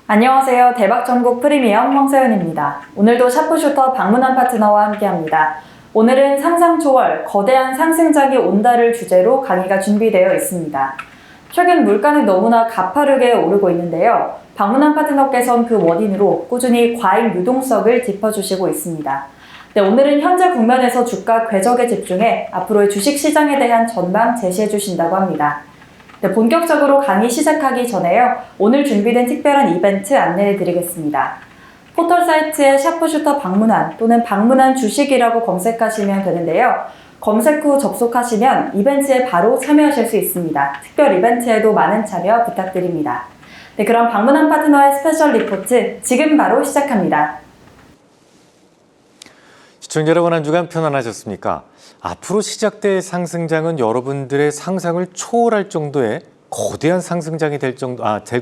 안녕하세요. 대박전국 프리미엄 황세윤입니다. 오늘도 샤프슈터 박문환 파트너와 함께합니다. 오늘은 상상 초월, 거대한 상승장이 온다를 주제로 강의가 준비되어 있습니다. 최근 물가는 너무나 가파르게 오르고 있는데요. 박문환 파트너께서는 그 원인으로 꾸준히 과잉 유동성을 짚어주시고 있습니다. 네, 오늘은 현재 국면에서 주가 궤적에 집중해 앞으로의 주식시장에 대한 전망 제시해 주신다고 합니다. 네, 본격적으로 강의 시작하기 전에요. 오늘 준비된 특별한 이벤트 안내해 드리겠습니다. 포털 사이트에 샤프슈터 박문환 또는 박문환 주식이라고 검색하시면 되는데요. 검색 후 접속하시면 이벤트에 바로 참여하실 수 있습니다. 특별 이벤트에도 많은 참여 부탁드립니다. 네, 그럼 박문환 파트너의 스페셜 리포트 지금 바로 시작합니다. 시청자 여러분, 한 주간 편안하셨습니까? 앞으로 시작될 상승장은 여러분들의 상상을 초월할 정도의 거대한 상승장이 될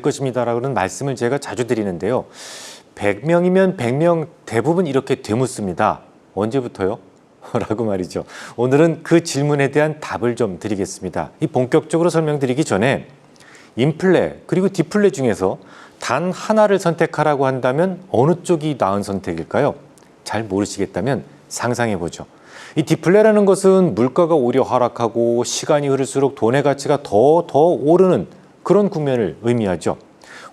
것입니다라는 말씀을 제가 자주 드리는데요. 100명이면 100명 대부분 이렇게 되묻습니다. 언제부터요? 라고 말이죠. 오늘은 그 질문에 대한 답을 좀 드리겠습니다. 이 본격적으로 설명드리기 전에 인플레 그리고 디플레 중에서 단 하나를 선택하라고 한다면 어느 쪽이 나은 선택일까요? 잘 모르시겠다면 상상해보죠. 이 디플레라는 것은 물가가 오히려 하락하고 시간이 흐를수록 돈의 가치가 더 오르는 그런 국면을 의미하죠.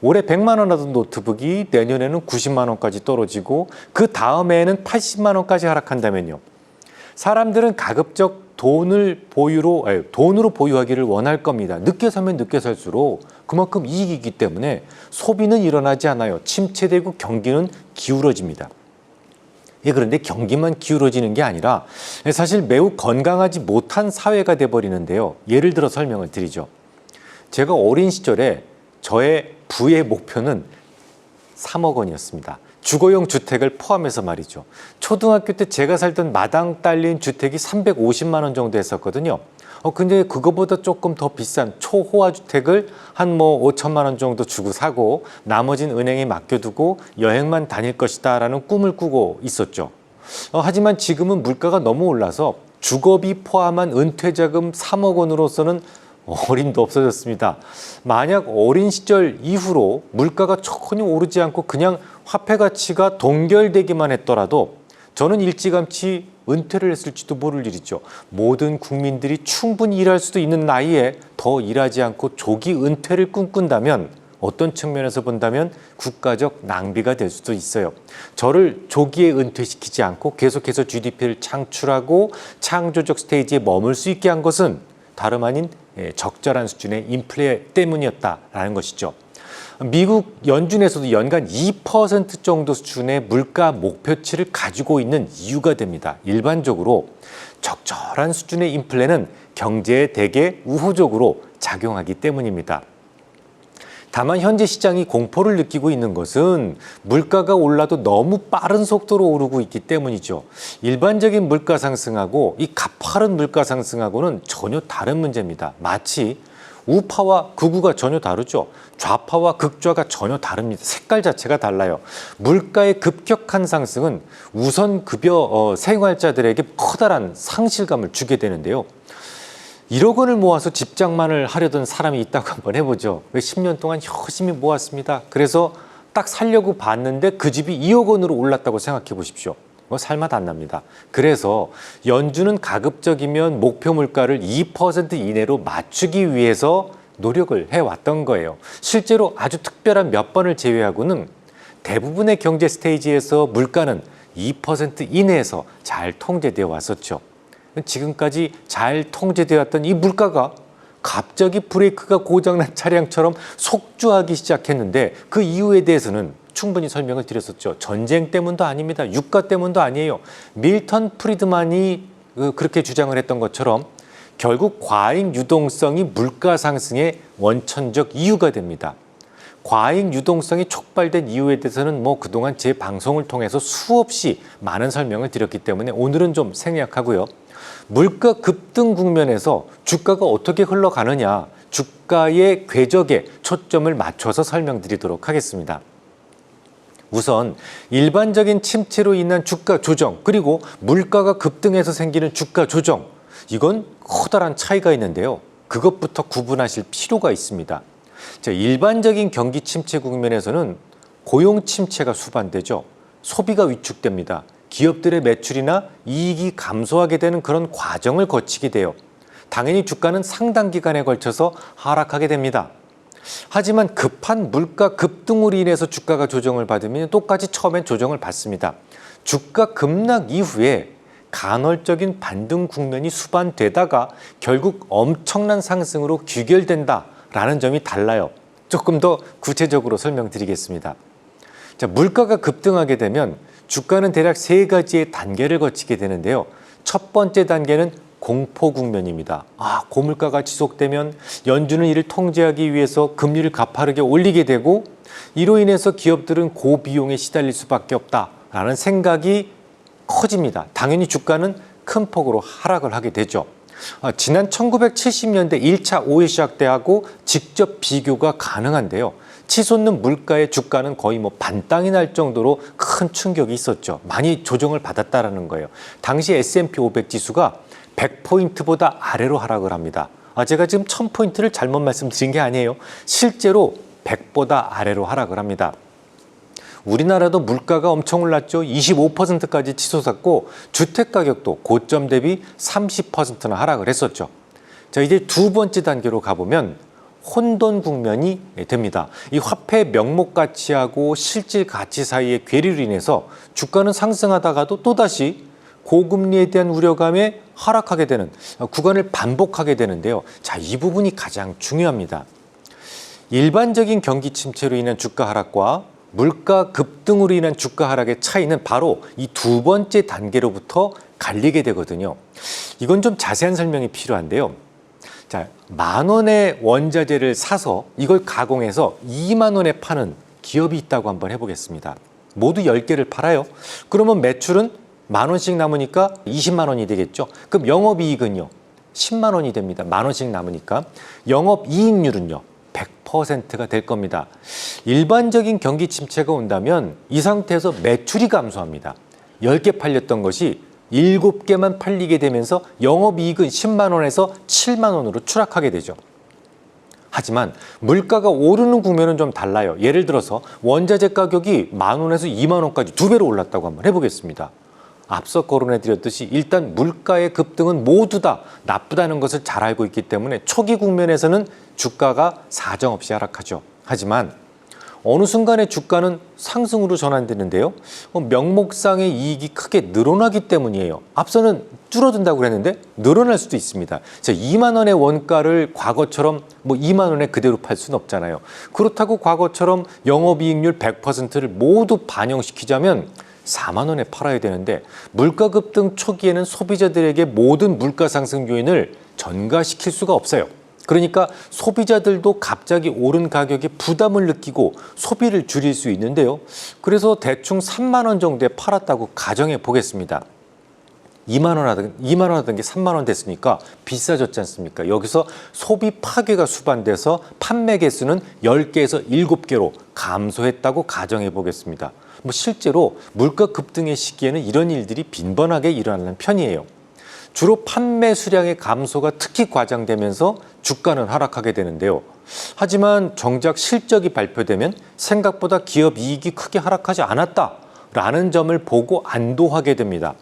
올해 100만 원 하던 노트북이 내년에는 90만 원까지 떨어지고 그 다음해에는 80만 원까지 하락한다면요. 사람들은 가급적 돈으로 보유하기를 원할 겁니다. 늦게 사면 늦게 살수록 그만큼 이익이기 때문에 소비는 일어나지 않아요. 침체되고 경기는 기울어집니다. 그런데 경기만 기울어지는 게 아니라 사실 매우 건강하지 못한 사회가 돼버리는데요. 예를 들어 설명을 드리죠. 제가 어린 시절에 저의 부의 목표는 3억 원이었습니다. 주거용 주택을 포함해서 말이죠. 초등학교 때 제가 살던 마당 딸린 주택이 350만 원 정도 했었거든요. 근데 그거보다 조금 더 비싼 초호화 주택을 한 5천만 원 정도 주고 사고 나머지는 은행에 맡겨두고 여행만 다닐 것이다 라는 꿈을 꾸고 있었죠. 하지만 지금은 물가가 너무 올라서 주거비 포함한 은퇴자금 3억 원으로서는 어림도 없어졌습니다. 만약 어린 시절 이후로 물가가 전혀 오르지 않고 그냥 화폐 가치가 동결되기만 했더라도 저는 일찌감치 은퇴를 했을지도 모를 일이죠. 모든 국민들이 충분히 일할 수도 있는 나이에 더 일하지 않고 조기 은퇴를 꿈꾼다면 어떤 측면에서 본다면 국가적 낭비가 될 수도 있어요. 저를 조기에 은퇴시키지 않고 계속해서 GDP를 창출하고 창조적 스테이지에 머물 수 있게 한 것은 다름 아닌 적절한 수준의 인플레 때문이었다라는 것이죠. 미국 연준에서도 연간 2% 정도 수준의 물가 목표치를 가지고 있는 이유가 됩니다. 일반적으로 적절한 수준의 인플레는 경제에 대개 우호적으로 작용하기 때문입니다. 다만 현재 시장이 공포를 느끼고 있는 것은 물가가 올라도 너무 빠른 속도로 오르고 있기 때문이죠. 일반적인 물가 상승하고 이 가파른 물가 상승하고는 전혀 다른 문제입니다. 마치 우파와 극우가 전혀 다르죠. 좌파와 극좌가 전혀 다릅니다. 색깔 자체가 달라요. 물가의 급격한 상승은 우선 급여 생활자들에게 커다란 상실감을 주게 되는데요. 1억 원을 모아서 집장만을 하려던 사람이 있다고 한번 해보죠. 왜 10년 동안 열심히 모았습니다. 그래서 딱 살려고 봤는데 그 집이 2억 원으로 올랐다고 생각해 보십시오. 살맛 안 납니다. 그래서 연준은 가급적이면 목표 물가를 2% 이내로 맞추기 위해서 노력을 해왔던 거예요. 실제로 아주 특별한 몇 번을 제외하고는 대부분의 경제 스테이지에서 물가는 2% 이내에서 잘 통제되어 왔었죠. 지금까지 잘 통제되었던 이 물가가 갑자기 브레이크가 고장난 차량처럼 속주하기 시작했는데 그 이유에 대해서는 충분히 설명을 드렸었죠. 전쟁 때문도 아닙니다. 유가 때문도 아니에요. 밀턴 프리드만이 그렇게 주장을 했던 것처럼 결국 과잉 유동성이 물가 상승의 원천적 이유가 됩니다. 과잉 유동성이 촉발된 이유에 대해서는 그동안 제 방송을 통해서 수없이 많은 설명을 드렸기 때문에 오늘은 좀 생략하고요. 물가 급등 국면에서 주가가 어떻게 흘러가느냐, 주가의 궤적에 초점을 맞춰서 설명드리도록 하겠습니다. 우선 일반적인 침체로 인한 주가 조정 그리고 물가가 급등해서 생기는 주가 조정, 이건 커다란 차이가 있는데요. 그것부터 구분하실 필요가 있습니다. 일반적인 경기 침체 국면에서는 고용 침체가 수반되죠. 소비가 위축됩니다. 기업들의 매출이나 이익이 감소하게 되는 그런 과정을 거치게 돼요. 당연히 주가는 상당 기간에 걸쳐서 하락하게 됩니다. 하지만 급한 물가 급등으로 인해서 주가가 조정을 받으면 똑같이 처음엔 조정을 받습니다. 주가 급락 이후에 간헐적인 반등 국면이 수반되다가 결국 엄청난 상승으로 귀결된다라는 점이 달라요. 조금 더 구체적으로 설명드리겠습니다. 자, 물가가 급등하게 되면 주가는 대략 세 가지의 단계를 거치게 되는데요. 첫 번째 단계는 공포 국면입니다. 고물가가 지속되면 연준은 이를 통제하기 위해서 금리를 가파르게 올리게 되고 이로 인해서 기업들은 고비용에 시달릴 수밖에 없다라는 생각이 커집니다. 당연히 주가는 큰 폭으로 하락을 하게 되죠. 지난 1970년대 1차 오일 샥 때하고 직접 비교가 가능한데요. 치솟는 물가의 주가는 거의 반땅이 날 정도로 큰 충격이 있었죠. 많이 조정을 받았다라는 거예요. 당시 S&P 500 지수가 100포인트보다 아래로 하락을 합니다. 제가 지금 1000포인트를 잘못 말씀드린 게 아니에요. 실제로 100보다 아래로 하락을 합니다. 우리나라도 물가가 엄청 올랐죠. 25%까지 치솟았고 주택가격도 고점 대비 30%나 하락을 했었죠. 자, 이제 두 번째 단계로 가보면 혼돈 국면이 됩니다. 이 화폐 명목 가치하고 실질 가치 사이의 괴리로 인해서 주가는 상승하다가도 또다시 고금리에 대한 우려감에 하락하게 되는 구간을 반복하게 되는데요. 자, 이 부분이 가장 중요합니다. 일반적인 경기 침체로 인한 주가 하락과 물가 급등으로 인한 주가 하락의 차이는 바로 이 두 번째 단계로부터 갈리게 되거든요. 이건 좀 자세한 설명이 필요한데요. 자, 10,000원의 원자재를 사서 이걸 가공해서 20,000원에 파는 기업이 있다고 한번 해보겠습니다. 모두 10개를 팔아요. 그러면 매출은 10,000원씩 남으니까 20만 원이 되겠죠. 그럼 영업이익은요? 10만 원이 됩니다. 10,000원씩 남으니까. 영업이익률은요? 100%가 될 겁니다. 일반적인 경기 침체가 온다면 이 상태에서 매출이 감소합니다. 10개 팔렸던 것이 7개만 팔리게 되면서 영업이익은 10만 원에서 7만 원으로 추락하게 되죠. 하지만 물가가 오르는 국면은 좀 달라요. 예를 들어서 원자재 가격이 10,000원에서 2만 원까지 2배로 올랐다고 한번 해보겠습니다. 앞서 거론해드렸듯이 일단 물가의 급등은 모두 다 나쁘다는 것을 잘 알고 있기 때문에 초기 국면에서는 주가가 사정없이 하락하죠. 하지만 어느 순간에 주가는 상승으로 전환되는데요. 명목상의 이익이 크게 늘어나기 때문이에요. 앞서는 줄어든다고 그랬는데 늘어날 수도 있습니다. 2만 원의 원가를 과거처럼 2만 원에 그대로 팔 수는 없잖아요. 그렇다고 과거처럼 영업이익률 100%를 모두 반영시키자면 4만 원에 팔아야 되는데 물가 급등 초기에는 소비자들에게 모든 물가 상승 요인을 전가시킬 수가 없어요. 그러니까 소비자들도 갑자기 오른 가격에 부담을 느끼고 소비를 줄일 수 있는데요. 그래서 대충 3만 원 정도에 팔았다고 가정해 보겠습니다. 2만 원 하던 게 3만 원 됐으니까 비싸졌지 않습니까? 여기서 소비 파괴가 수반돼서 판매 개수는 10개에서 7개로 감소했다고 가정해 보겠습니다. 실제로 물가 급등의 시기에는 이런 일들이 빈번하게 일어나는 편이에요. 주로 판매 수량의 감소가 특히 과장되면서 주가는 하락하게 되는데요. 하지만 정작 실적이 발표되면 생각보다 기업 이익이 크게 하락하지 않았다라는 점을 보고 안도하게 됩니다.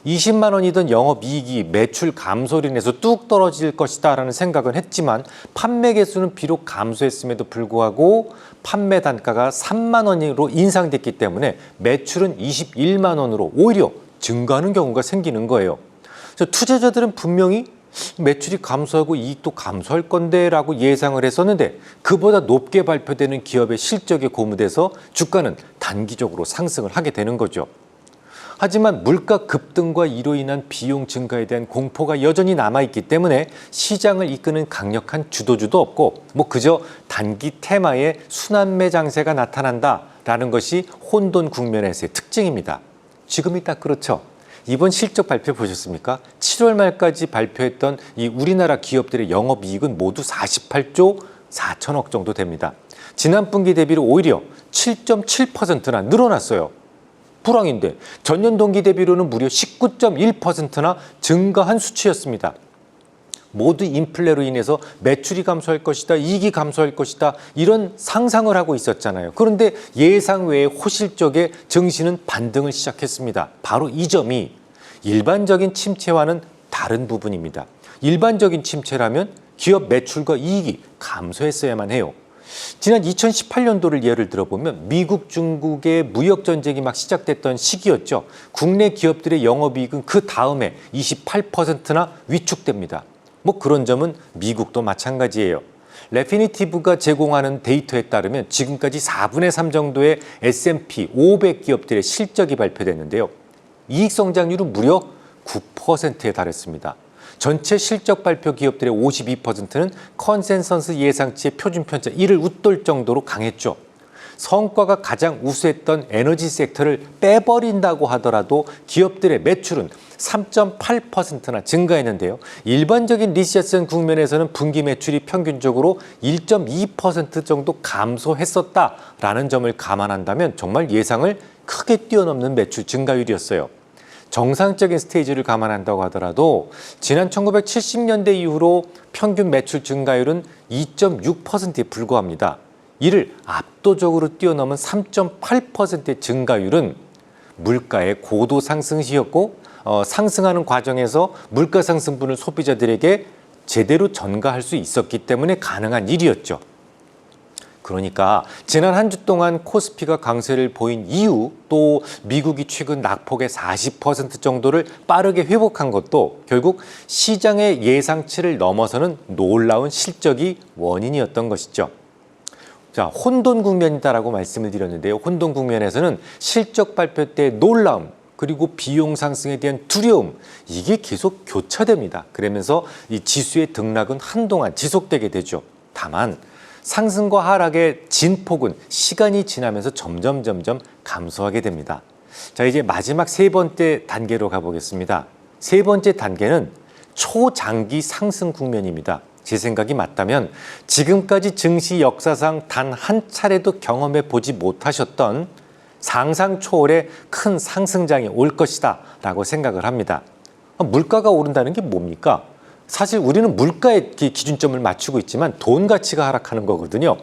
20만 원이던 영업이익이 매출 감소로 인해서 뚝 떨어질 것이다 라는 생각은 했지만 판매 개수는 비록 감소했음에도 불구하고 판매 단가가 3만 원으로 인상됐기 때문에 매출은 21만 원으로 오히려 증가하는 경우가 생기는 거예요. 투자자들은 분명히 매출이 감소하고 이익도 감소할 건데 라고 예상을 했었는데 그보다 높게 발표되는 기업의 실적에 고무돼서 주가는 단기적으로 상승을 하게 되는 거죠. 하지만 물가 급등과 이로 인한 비용 증가에 대한 공포가 여전히 남아있기 때문에 시장을 이끄는 강력한 주도주도 없고 그저 단기 테마의 순환매 장세가 나타난다라는 것이 혼돈 국면에서의 특징입니다. 지금이 딱 그렇죠. 이번 실적 발표 보셨습니까? 7월 말까지 발표했던 이 우리나라 기업들의 영업이익은 모두 48조 4천억 정도 됩니다. 지난 분기 대비로 오히려 7.7%나 늘어났어요. 불황인데 전년 동기 대비로는 무려 19.1%나 증가한 수치였습니다. 모두 인플레로 인해서 매출이 감소할 것이다, 이익이 감소할 것이다, 이런 상상을 하고 있었잖아요. 그런데 예상 외의 호실적의 증시는 반등을 시작했습니다. 바로 이 점이 일반적인 침체와는 다른 부분입니다. 일반적인 침체라면 기업 매출과 이익이 감소했어야만 해요. 지난 2018년도를 예를 들어보면 미국, 중국의 무역 전쟁이 막 시작됐던 시기였죠. 국내 기업들의 영업이익은 그 다음에 28%나 위축됩니다. 뭐 그런 점은 미국도 마찬가지예요. 레피니티브가 제공하는 데이터에 따르면 지금까지 4분의 3 정도의 S&P 500 기업들의 실적이 발표됐는데요. 이익 성장률은 무려 9%에 달했습니다. 전체 실적 발표 기업들의 52%는 컨센서스 예상치의 표준 편차 1을 웃돌 정도로 강했죠. 성과가 가장 우수했던 에너지 섹터를 빼버린다고 하더라도 기업들의 매출은 3.8%나 증가했는데요. 일반적인 리세션 국면에서는 분기 매출이 평균적으로 1.2% 정도 감소했었다라는 점을 감안한다면 정말 예상을 크게 뛰어넘는 매출 증가율이었어요. 정상적인 스테이지를 감안한다고 하더라도 지난 1970년대 이후로 평균 매출 증가율은 2.6%에 불과합니다. 이를 압도적으로 뛰어넘은 3.8%의 증가율은 물가의 고도 상승 시였고 상승하는 과정에서 물가 상승분을 소비자들에게 제대로 전가할 수 있었기 때문에 가능한 일이었죠. 그러니까 지난 한 주 동안 코스피가 강세를 보인 이후 또 미국이 최근 낙폭의 40% 정도를 빠르게 회복한 것도 결국 시장의 예상치를 넘어서는 놀라운 실적이 원인이었던 것이죠. 자, 혼돈 국면이다라고 말씀을 드렸는데요. 혼돈 국면에서는 실적 발표 때 놀라움 그리고 비용 상승에 대한 두려움 이게 계속 교차됩니다. 그러면서 이 지수의 등락은 한동안 지속되게 되죠. 다만 상승과 하락의 진폭은 시간이 지나면서 점점 감소하게 됩니다. 자, 이제 마지막 세 번째 단계로 가보겠습니다. 세 번째 단계는 초장기 상승 국면입니다. 제 생각이 맞다면 지금까지 증시 역사상 단 한 차례도 경험해 보지 못하셨던 상상 초월의 큰 상승장이 올 것이다 라고 생각을 합니다. 물가가 오른다는 게 뭡니까? 사실 우리는 물가의 기준점을 맞추고 있지만 돈 가치가 하락하는 거거든요.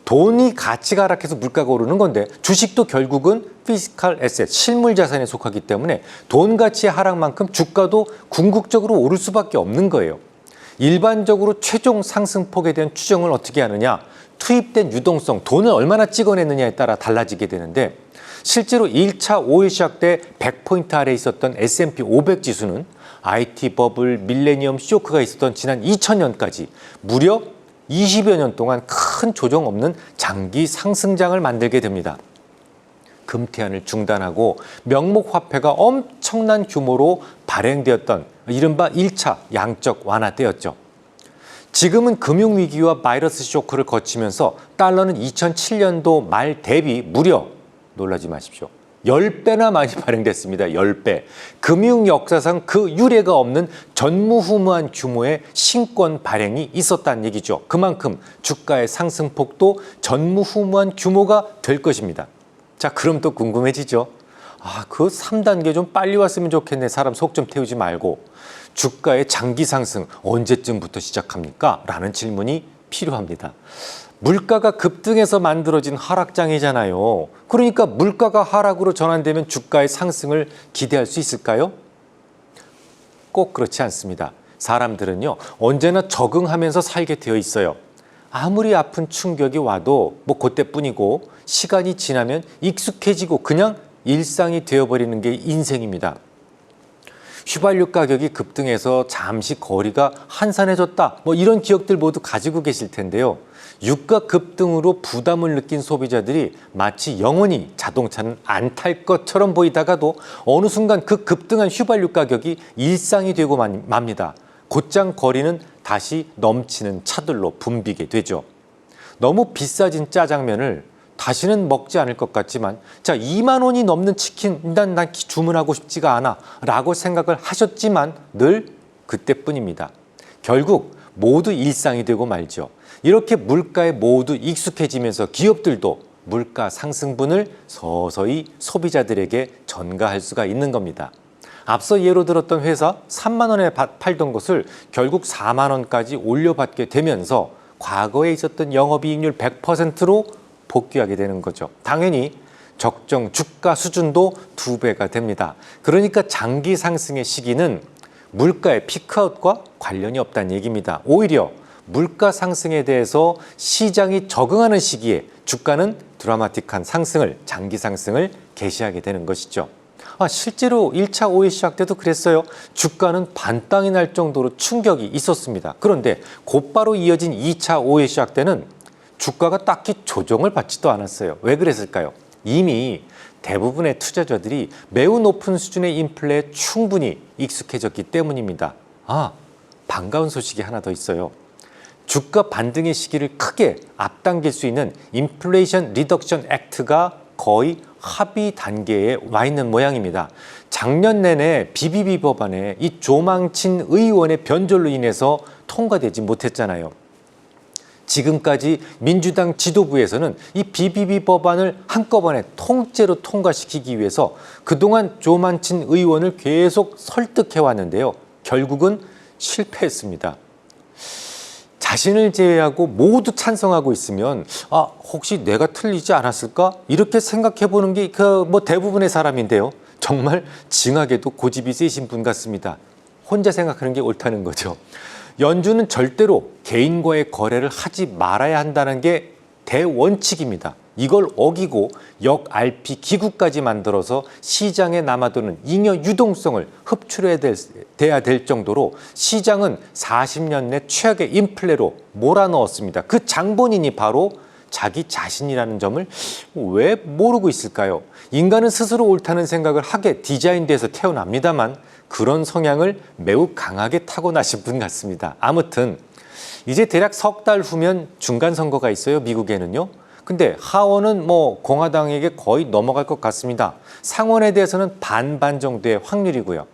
돈이 가치가 하락해서 물가가 오르는 건데 주식도 결국은 피스칼 에셋, 실물 자산에 속하기 때문에 돈 가치의 하락만큼 주가도 궁극적으로 오를 수밖에 없는 거예요. 일반적으로 최종 상승폭에 대한 추정을 어떻게 하느냐? 투입된 유동성, 돈을 얼마나 찍어냈느냐에 따라 달라지게 되는데 실제로 1차 5일 시작 때 100포인트 아래에 있었던 S&P 500 지수는 IT 버블, 밀레니엄 쇼크가 있었던 지난 2000년까지 무려 20여 년 동안 큰 조정 없는 장기 상승장을 만들게 됩니다. 금태환을 중단하고 명목 화폐가 엄청난 규모로 발행되었던 이른바 1차 양적 완화 때였죠. 지금은 금융위기와 바이러스 쇼크를 거치면서 달러는 2007년도 말 대비 무려 놀라지 마십시오. 10배나 많이 발행됐습니다. 10배. 금융 역사상 그 유례가 없는 전무후무한 규모의 신권 발행이 있었다는 얘기죠. 그만큼 주가의 상승폭도 전무후무한 규모가 될 것입니다. 자, 그럼 또 궁금해지죠. 그 3단계 좀 빨리 왔으면 좋겠네. 사람 속 좀 태우지 말고. 주가의 장기 상승 언제쯤부터 시작합니까? 라는 질문이 필요합니다. 물가가 급등해서 만들어진 하락장이잖아요. 그러니까 물가가 하락으로 전환되면 주가의 상승을 기대할 수 있을까요? 꼭 그렇지 않습니다. 사람들은요, 언제나 적응하면서 살게 되어 있어요. 아무리 아픈 충격이 와도 뭐 그때뿐이고 시간이 지나면 익숙해지고 그냥 일상이 되어버리는 게 인생입니다. 휘발유 가격이 급등해서 잠시 거리가 한산해졌다. 뭐 이런 기억들 모두 가지고 계실 텐데요. 유가 급등으로 부담을 느낀 소비자들이 마치 영원히 자동차는 안 탈 것처럼 보이다가도 어느 순간 그 급등한 휘발유 가격이 일상이 되고 맙니다. 곧장 거리는 다시 넘치는 차들로 붐비게 되죠. 너무 비싸진 짜장면을 다시는 먹지 않을 것 같지만 2만 원이 넘는 치킨 난 주문하고 싶지가 않아 라고 생각을 하셨지만 늘 그때뿐입니다. 결국 모두 일상이 되고 말죠. 이렇게 물가에 모두 익숙해지면서 기업들도 물가 상승분을 서서히 소비자들에게 전가할 수가 있는 겁니다. 앞서 예로 들었던 회사 3만 원에 팔던 것을 결국 4만 원까지 올려받게 되면서 과거에 있었던 영업이익률 100%로 복귀하게 되는 거죠. 당연히 적정 주가 수준도 2배가 됩니다. 그러니까 장기 상승의 시기는 물가의 피크아웃과 관련이 없다는 얘기입니다. 오히려 물가 상승에 대해서 시장이 적응하는 시기에 주가는 드라마틱한 상승을, 장기 상승을 개시하게 되는 것이죠. 실제로 1차 오일 시작 때도 그랬어요. 주가는 반땅이 날 정도로 충격이 있었습니다. 그런데 곧바로 이어진 2차 오일 시작 때는 주가가 딱히 조정을 받지도 않았어요. 왜 그랬을까요? 이미 대부분의 투자자들이 매우 높은 수준의 인플레에 충분히 익숙해졌기 때문입니다. 반가운 소식이 하나 더 있어요. 주가 반등의 시기를 크게 앞당길 수 있는 인플레이션 리덕션 액트가 거의 합의 단계에 와 있는 모양입니다. 작년 내내 BBB 법안에 이 조망친 의원의 변절로 인해서 통과되지 못했잖아요. 지금까지 민주당 지도부에서는 이 BBB 법안을 한꺼번에 통째로 통과시키기 위해서 그동안 조만친 의원을 계속 설득해 왔는데요. 결국은 실패했습니다. 자신을 제외하고 모두 찬성하고 있으면 혹시 내가 틀리지 않았을까? 이렇게 생각해 보는 게 대부분의 사람인데요. 정말 징하게도 고집이 세신 분 같습니다. 혼자 생각하는 게 옳다는 거죠. 연준은 절대로 개인과의 거래를 하지 말아야 한다는 게 대원칙입니다. 이걸 어기고 역RP 기구까지 만들어서 시장에 남아도는 잉여 유동성을 흡출해야 될 정도로 시장은 40년 내 최악의 인플레로 몰아넣었습니다. 그 장본인이 바로 자기 자신이라는 점을 왜 모르고 있을까요? 인간은 스스로 옳다는 생각을 하게 디자인돼서 태어납니다만 그런 성향을 매우 강하게 타고나신 분 같습니다. 아무튼 이제 대략 석 달 후면 중간선거가 있어요. 미국에는요. 근데 하원은 공화당에게 거의 넘어갈 것 같습니다. 상원에 대해서는 반반 정도의 확률이고요.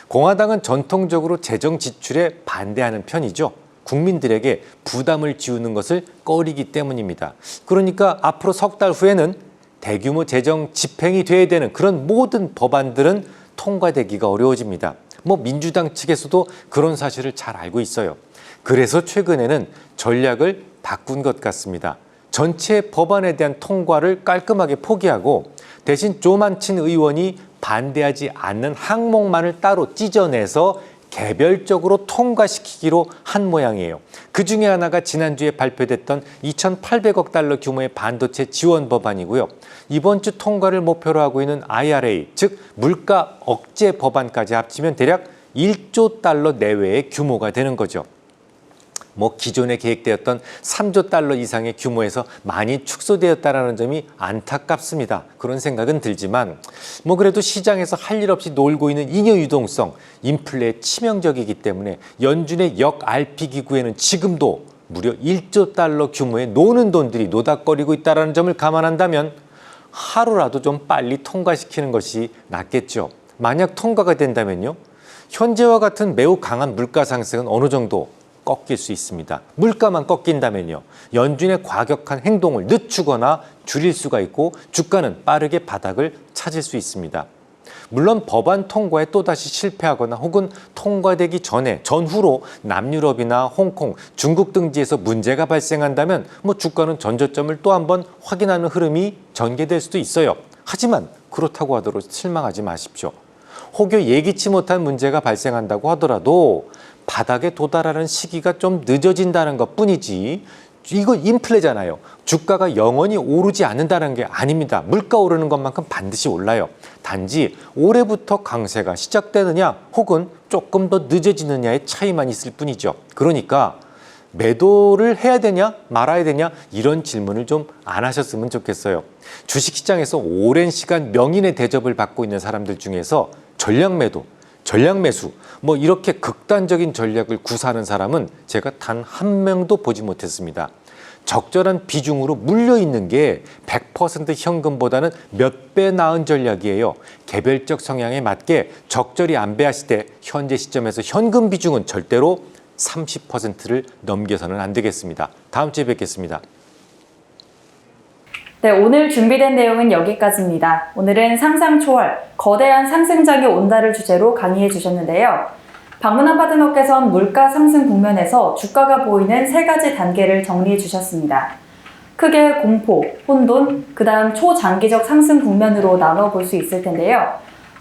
공화당은 전통적으로 재정 지출에 반대하는 편이죠. 국민들에게 부담을 지우는 것을 꺼리기 때문입니다. 그러니까 앞으로 석 달 후에는 대규모 재정 집행이 돼야 되는 그런 모든 법안들은 통과되기가 어려워집니다. 민주당 측에서도 그런 사실을 잘 알고 있어요. 그래서 최근에는 전략을 바꾼 것 같습니다. 전체 법안에 대한 통과를 깔끔하게 포기하고 대신 조만친 의원이 반대하지 않는 항목만을 따로 찢어내서 개별적으로 통과시키기로 한 모양이에요. 그 중에 하나가 지난주에 발표됐던 2,800억 달러 규모의 반도체 지원 법안이고요. 이번 주 통과를 목표로 하고 있는 IRA, 즉 물가 억제 법안까지 합치면 대략 1조 달러 내외의 규모가 되는 거죠. 기존에 계획되었던 3조 달러 이상의 규모에서 많이 축소되었다는 점이 안타깝습니다. 그런 생각은 들지만 그래도 시장에서 할 일 없이 놀고 있는 잉여 유동성, 인플레에 치명적이기 때문에 연준의 역RP 기구에는 지금도 무려 1조 달러 규모의 노는 돈들이 노닥거리고 있다는 점을 감안한다면 하루라도 좀 빨리 통과시키는 것이 낫겠죠. 만약 통과가 된다면요. 현재와 같은 매우 강한 물가 상승은 어느 정도 꺾일 수 있습니다. 물가만 꺾인다면요. 연준의 과격한 행동을 늦추거나 줄일 수가 있고 주가는 빠르게 바닥을 찾을 수 있습니다. 물론 법안 통과에 또다시 실패하거나 혹은 통과되기 전후로 남유럽이나 홍콩, 중국 등지에서 문제가 발생한다면 주가는 전저점을 또 한번 확인하는 흐름이 전개될 수도 있어요. 하지만 그렇다고 하더라도 실망하지 마십시오. 혹여 예기치 못한 문제가 발생한다고 하더라도 바닥에 도달하는 시기가 좀 늦어진다는 것뿐이지 이거 인플레잖아요. 주가가 영원히 오르지 않는다는 게 아닙니다. 물가 오르는 것만큼 반드시 올라요. 단지 올해부터 강세가 시작되느냐 혹은 조금 더 늦어지느냐의 차이만 있을 뿐이죠. 그러니까 매도를 해야 되냐 말아야 되냐 이런 질문을 좀 안 하셨으면 좋겠어요. 주식시장에서 오랜 시간 명인의 대접을 받고 있는 사람들 중에서 전략 매도, 전략 매수 이렇게 극단적인 전략을 구사하는 사람은 제가 단 한 명도 보지 못했습니다. 적절한 비중으로 물려있는 게 100% 현금보다는 몇 배 나은 전략이에요. 개별적 성향에 맞게 적절히 안배하실 때 현재 시점에서 현금 비중은 절대로 30%를 넘겨서는 안 되겠습니다. 다음 주에 뵙겠습니다. 네, 오늘 준비된 내용은 여기까지입니다. 오늘은 상상 초월, 거대한 상승장이 온다를 주제로 강의해 주셨는데요. 방문한 파트너께서는 물가 상승 국면에서 주가가 보이는 세 가지 단계를 정리해 주셨습니다. 크게 공포, 혼돈, 그 다음 초장기적 상승 국면으로 나눠볼 수 있을 텐데요.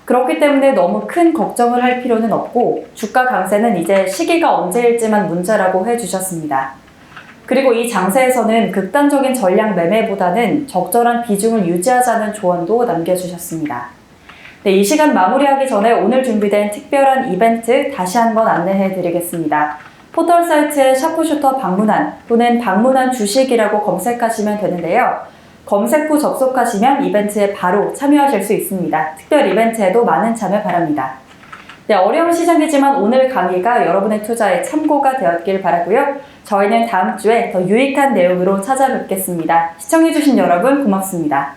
그렇기 때문에 너무 큰 걱정을 할 필요는 없고 주가 강세는 이제 시기가 언제일지만 문제라고 해주셨습니다. 그리고 이 장세에서는 극단적인 전략 매매보다는 적절한 비중을 유지하자는 조언도 남겨주셨습니다. 네, 이 시간 마무리하기 전에 오늘 준비된 특별한 이벤트 다시 한번 안내해 드리겠습니다. 포털 사이트에 샤프슈터 방문한 또는 방문한 주식이라고 검색하시면 되는데요. 검색 후 접속하시면 이벤트에 바로 참여하실 수 있습니다. 특별 이벤트에도 많은 참여 바랍니다. 네, 어려운 시장이지만 오늘 강의가 여러분의 투자에 참고가 되었길 바라고요. 저희는 다음 주에 더 유익한 내용으로 찾아뵙겠습니다. 시청해주신 여러분 고맙습니다.